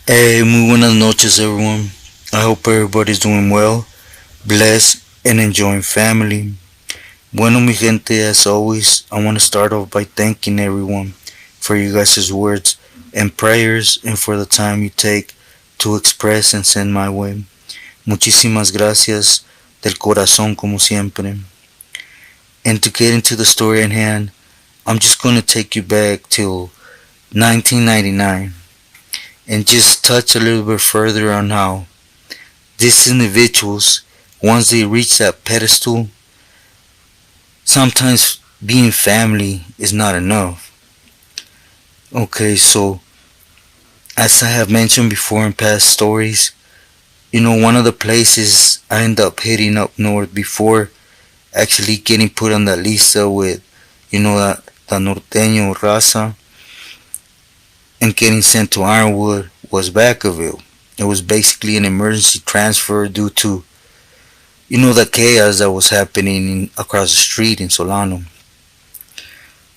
Hey, muy buenas noches, everyone. I hope everybody's doing well, blessed, and enjoying family. Bueno, mi gente, as always, I want to start off by thanking everyone for you guys' words and prayers and for the time you take to express and send my way. Muchísimas gracias del corazón, como siempre. And to get into the story at hand, I'm just going to take you back till 1999 and just touch a little bit further on how these individuals, once they reach that pedestal, sometimes being family is not enough. Okay, so as I have mentioned before in past stories, one of the places I end up hitting up north before actually getting put on the lista with, the norteño raza and getting sent to Ironwood was Vacaville. It was basically an emergency transfer due to the chaos that was happening across the street in Solano.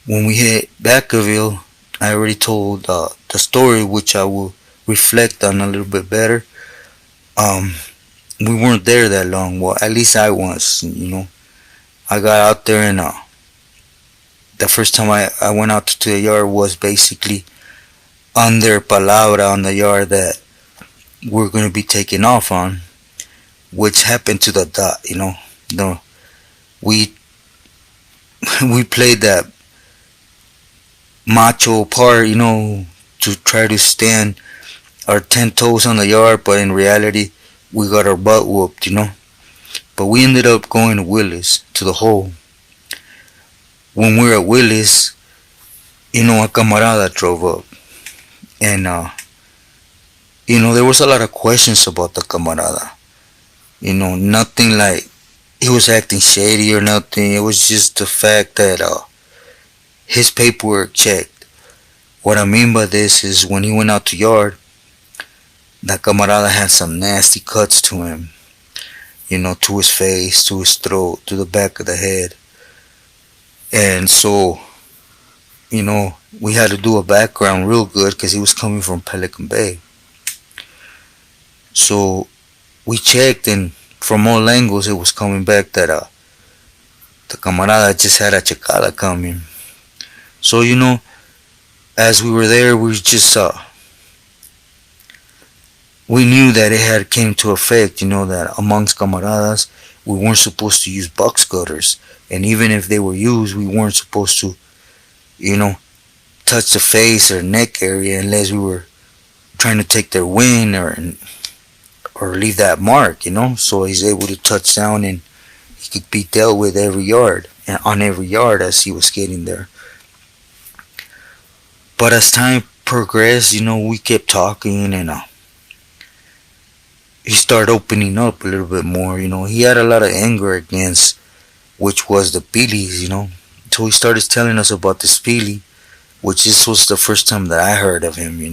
When we hit Vacaville, I already told the story, which I will reflect on a little bit better. Um, we weren't there that long. Well, at least I was. I got out there and the first time I went out to the yard was basically under palabra on the yard that we're going to be taking off on, which happened to the dot. The, we we played that macho part, to try to stand our 10 toes on the yard, but in reality, we got our butt whooped. But we ended up going to Willis, to the hole. When we were at Willis, a camarada drove up. And, there was a lot of questions about the camarada. Nothing like he was acting shady or nothing. It was just the fact that his paperwork checked. What I mean by this is when he went out to yard, that camarada had some nasty cuts to him. To his face, to his throat, to the back of the head. And so, we had to do a background real good because he was coming from Pelican Bay. So we checked, and from all angles, it was coming back that the camarada just had a checada coming. So, as we were there, we knew that it had came to effect, that amongst camaradas, we weren't supposed to use box cutters. And even if they were used, we weren't supposed to, touch the face or neck area unless we were trying to take their win or leave that mark. So he's able to touch down and he could be dealt with every yard, and on every yard as he was getting there. But as time progressed, we kept talking and he started opening up a little bit more. He had a lot of anger against, which was the Pilis. So he started telling us about this Pili, which this was the first time that I heard of him. It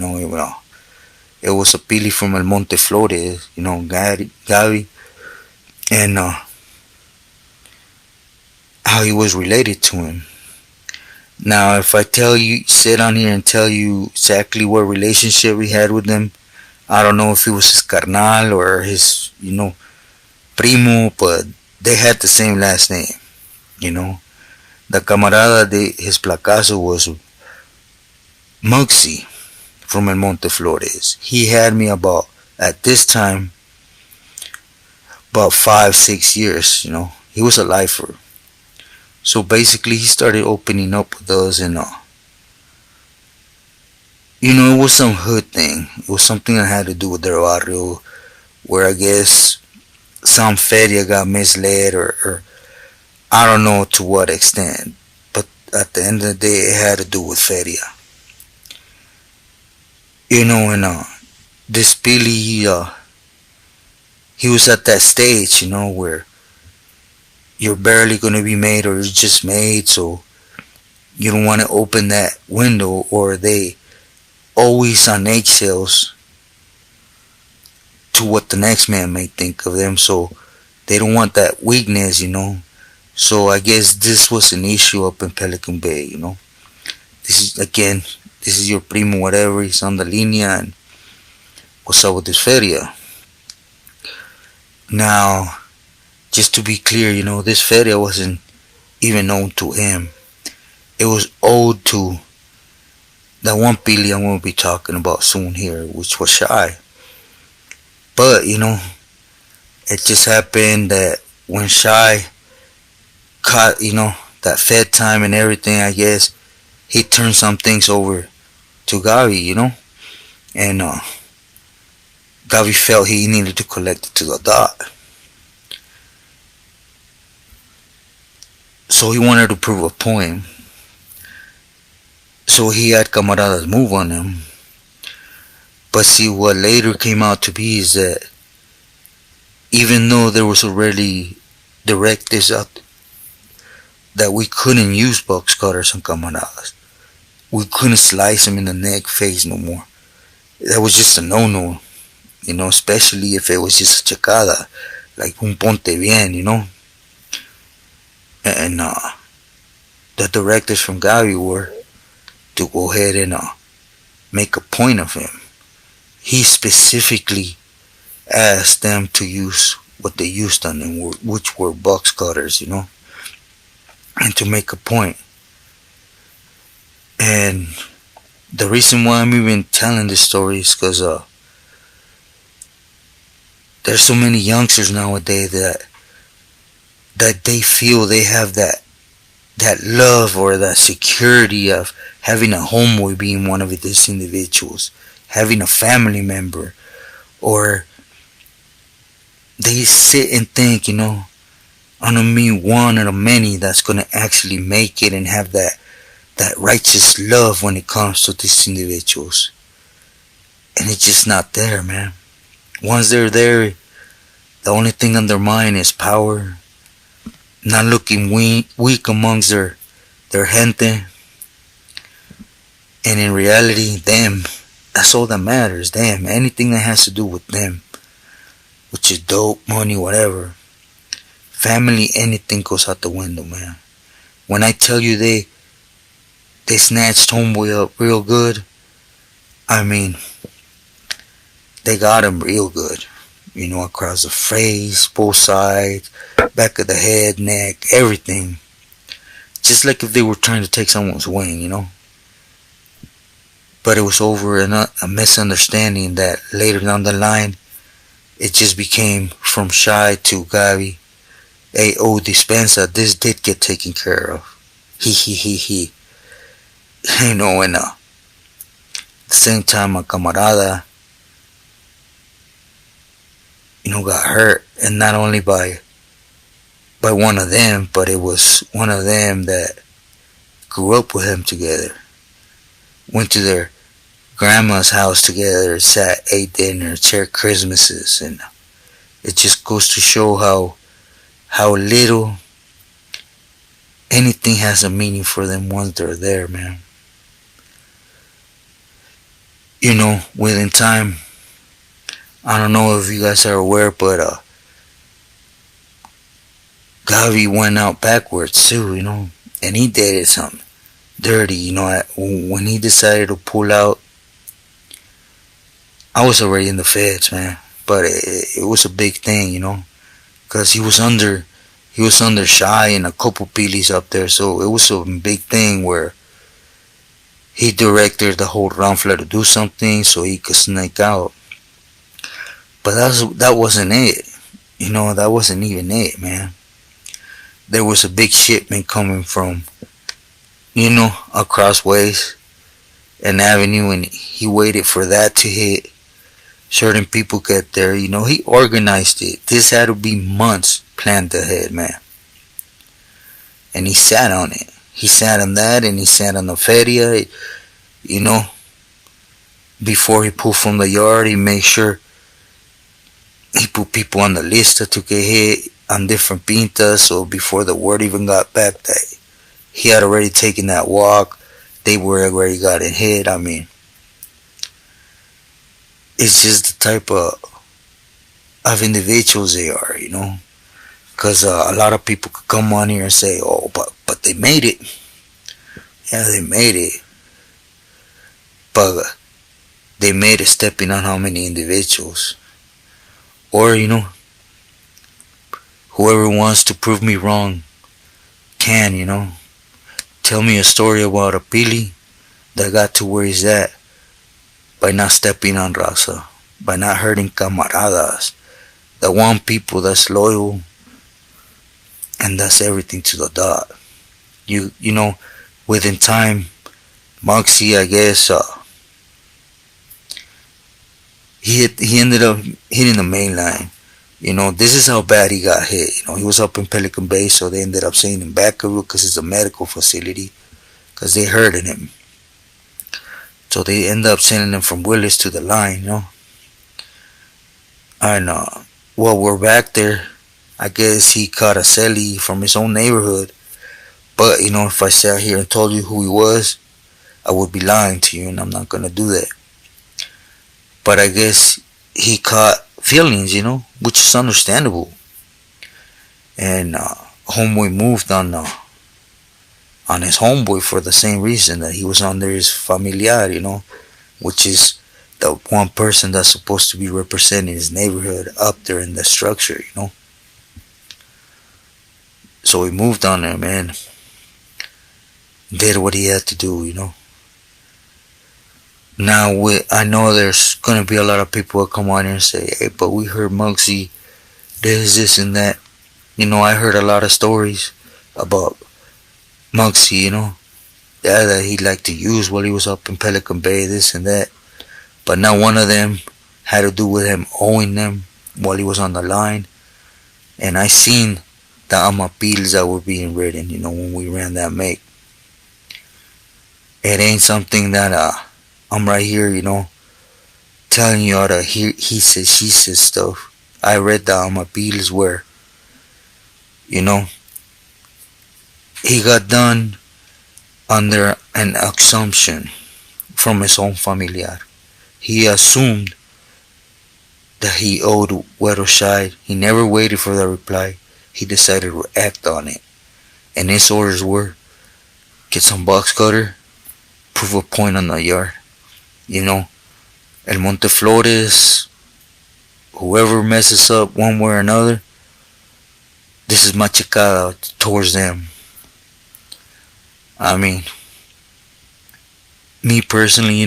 was a Pili from El Monte Flores, Gabi, and how he was related to him. Now, if I sit on here and tell you exactly what relationship we had with them, I don't know if it was his carnal or his, primo, but they had the same last name. The camarada his placazo was Mugsy from El Monte Flores. He had me at this time, about 5, 6 years. He was a lifer. So basically, he started opening up with us, and it was some hood thing. It was something that had to do with their barrio, where I guess some feria got misled, or I don't know to what extent. But at the end of the day, it had to do with feria. And this Billy, he was at that stage, where you're barely gonna be made or you're just made, so you don't want to open that window, or they always on eggshells to what the next man may think of them, so they don't want that weakness. So I guess this was an issue up in Pelican Bay. This is your primo, whatever, he's on the linea, and what's up with this feria. Now, just to be clear, this feria wasn't even known to him. It was owed to that one Pili I'm going to be talking about soon here, which was Shy. But, it just happened that when Shy caught, that Fed time and everything, I guess, he turned some things over to Gavi, and Gavi felt he needed to collect it to the dot. So he wanted to prove a point. So he had Camaradas move on him. But see, what later came out to be is that even though there was already directives out that we couldn't use box cutters on Camaradas, we couldn't slice them in the neck, face no more. That was just a no-no, especially if it was just a checada, like un ponte bien, And the directives from Gavi were to go ahead and make a point of him. He specifically asked them to use what they used on him, which were box cutters, and to make a point. And the reason why I'm even telling this story is because there's so many youngsters nowadays that they feel they have that love or that security of having a homeboy being one of these individuals, having a family member, or they sit and think, I'm gonna meet one of the many that's gonna actually make it and have that righteous love when it comes to these individuals. And it's just not there, man. Once they're there, the only thing on their mind is power, not looking weak amongst their gente. And in reality, them. That's all that matters. Them. Anything that has to do with them, which is dope, money, whatever. Family, anything goes out the window, man. When I tell you they snatched homeboy up real good, I mean, they got him real good. Across the face, both sides, back of the head, neck, everything. Just like if they were trying to take someone's wing, But it was over a misunderstanding that later down the line, it just became from Shy to Gavi. Hey, dispensa, this did get taken care of. He. And at the same time, my camarada, got hurt. And not only by one of them, but it was one of them that grew up with him together. Went to their grandma's house together, sat, ate dinner, shared Christmases, and it just goes to show how little anything has a meaning for them once they're there, man. Within time, I don't know if you guys are aware, but Gavi went out backwards too, and he did something dirty, when he decided to pull out. I was already in the feds, man, but it was a big thing, because he was under Shy and a couple Pilis up there, so it was a big thing where he directed the whole Ramfla to do something so he could sneak out. But that wasn't it, that wasn't even it, man. There was a big shipment coming from, across ways and Avenue, and he waited for that to hit. Certain people get there, he organized it. This had to be months planned ahead, man. And he sat on it. He sat on that, and he sat on the feria, before he pulled from the yard. He made sure he put people on the list to get hit on different pintas, so before the word even got back that he had already taken that walk, they were already gotten hit. I mean, it's just the type of individuals they are, because a lot of people could come on here and say, oh, but they made it. Yeah, they made it, but they made it stepping on how many individuals. Or, whoever wants to prove me wrong can, tell me a story about a Pili that got to where he's at by not stepping on raza, by not hurting camaradas, that want people that's loyal and that's everything to the dot. Within time, Moxie, I guess, he ended up hitting the main line. This is how bad he got hit. He was up in Pelican Bay, so they ended up sending him back a route because it's a medical facility, because they hurted him. So they end up sending him from Willis to the line, And while we're back there, I guess he caught a celly from his own neighborhood. But, if I sat here and told you who he was, I would be lying to you, and I'm not going to do that. But I guess he caught feelings, which is understandable. And homeboy moved on his homeboy for the same reason, that he was under his familiar, which is the one person that's supposed to be representing his neighborhood up there in the structure, So he moved on him, man. Did what he had to do, Now, I know there's going to be a lot of people that come on here and say, hey, but we heard Muggsy, this and that. I heard a lot of stories about Muggsy, that he liked to use while he was up in Pelican Bay, this and that. But not one of them had to do with him owing them while he was on the line. And I seen the amapils that were being written, when we ran that make. It ain't something that I'm right here, telling you all the he says, she says stuff. I read the amapils where, he got done under an assumption from his own familiar. He assumed that he owed Güero Shide. He never waited for the reply. He decided to act on it. And his orders were, get some box cutter, prove a point on the yard. El Monteflores, whoever messes up one way or another, this is machicada towards them. I mean, me personally,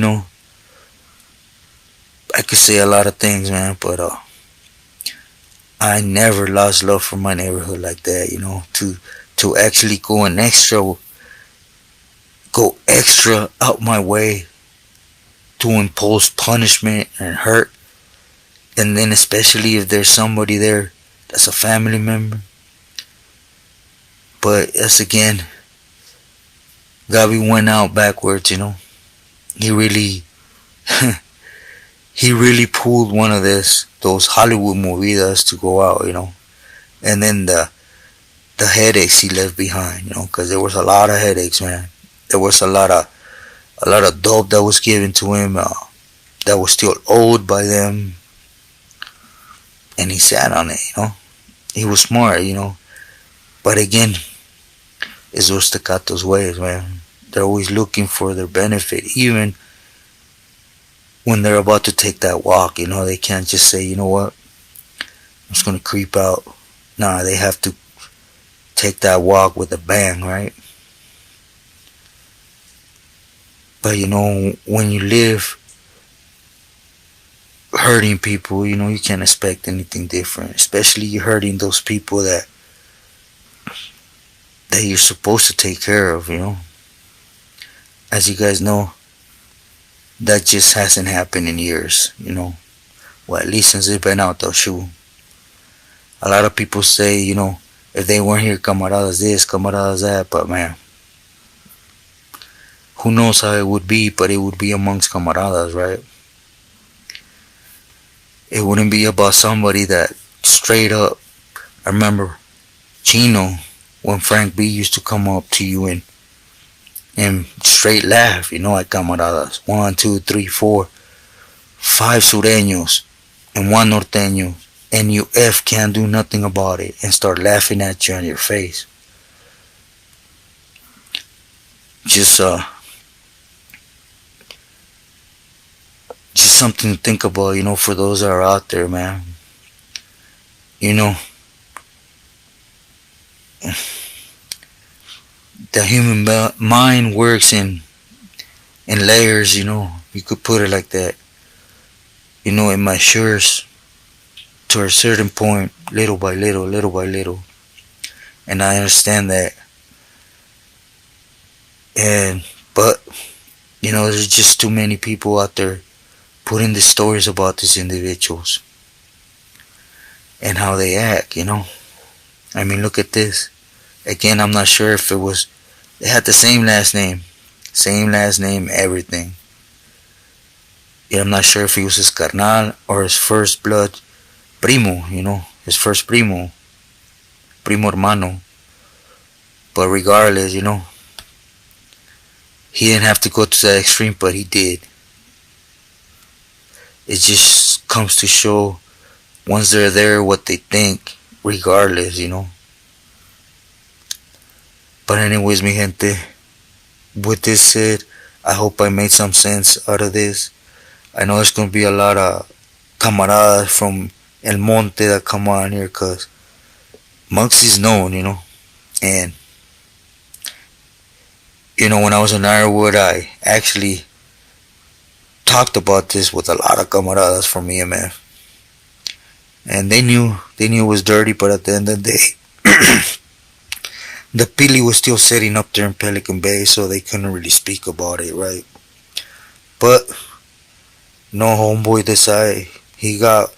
I could say a lot of things, man, but I never lost love for my neighborhood like that, to actually go extra out my way to impose punishment and hurt. And then especially if there's somebody there that's a family member. But that's again, Gabi went out backwards, He really he really pulled one of those Hollywood movidas to go out, And then the headaches he left behind, because there was a lot of headaches, man. There was a lot of dope that was given to him that was still owed by them, and he sat on it. He was smart, But again, it's those staccatos ways, man. They're always looking for their benefit, even when they're about to take that walk. They can't just say, you know what, I'm just gonna creep out. Nah, they have to take that walk with a bang, right? But when you live hurting people, you can't expect anything different. Especially you hurting those people that you're supposed to take care of, As you guys know, that just hasn't happened in years, Well, at least since it's been out the shoe. A lot of people say, if they weren't here, camaradas this, camaradas that, but man, who knows how it would be, but it would be amongst camaradas, right? It wouldn't be about somebody that straight up, I remember Chino, when Frank B used to come up to you and straight laugh, at camaradas. 1, 2, 3, 4, 5 sureños and 1 norteño, and you can't do nothing about it and start laughing at you on your face. Just something to think about, for those that are out there, man. You know, the human mind works in layers, you could put it like that. It matures to a certain point, little by little, little by little. And I understand that. But, there's just too many people out there putting the stories about these individuals and how they act, I mean, look at this. Again, I'm not sure if they had the same last name, everything. Yeah, I'm not sure if he was his carnal or his first blood primo, his first primo hermano. But regardless, he didn't have to go to that extreme, but he did. It just comes to show once they're there what they think, regardless, But anyways, mi gente, with this said, I hope I made some sense out of this. I know there's going to be a lot of camaradas from El Monte that come on here, because Muxie's known, And, when I was in Ironwood, I actually talked about this with a lot of camaradas from EME. And they knew it was dirty, but at the end of the day, the Pili was still setting up there in Pelican Bay, so they couldn't really speak about it, right? But no, homeboy decided he got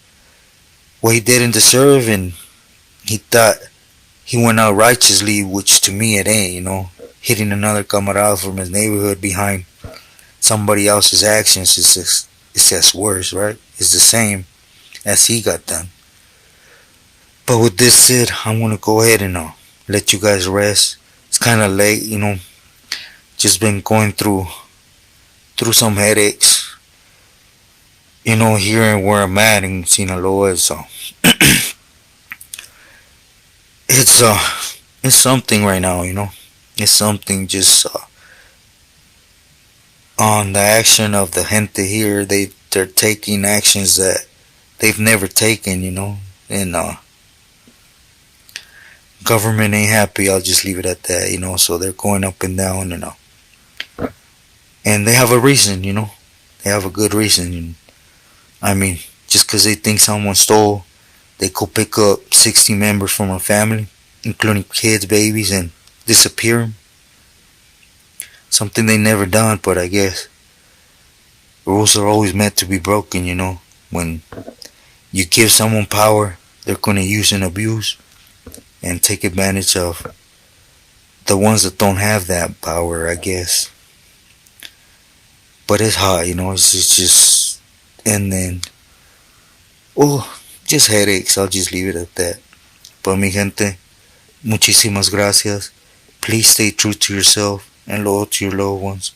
what he didn't deserve, and he thought he went out righteously, which to me it ain't, hitting another camarada from his neighborhood behind somebody else's actions is just worse, right? It's the same as he got done. But with this said, I'm gonna go ahead and let you guys rest. It's kind of late, Just been going through some headaches, here and where I'm at in Sinaloa. So it's something right now, It's something just on the action of the gente here. They're taking actions that they've never taken, and government ain't happy. I'll just leave it at that, So they're going up and down, and they have a reason, They have a good reason. I mean, just because they think someone stole, they go pick up 60 members from a family, including kids, babies, and disappear them. Something they never done, but I guess rules are always meant to be broken, When you give someone power, they're going to use and abuse and take advantage of the ones that don't have that power, I guess. But it's hot, it's just, and then, just headaches. I'll just leave it at that. But mi gente, muchísimas gracias. Please stay true to yourself and loyal to your loved ones.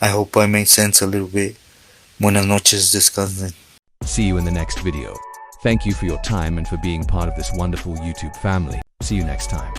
I hope I made sense a little bit. Buenas noches, descansen. See you in the next video. Thank you for your time and for being part of this wonderful YouTube family. See you next time.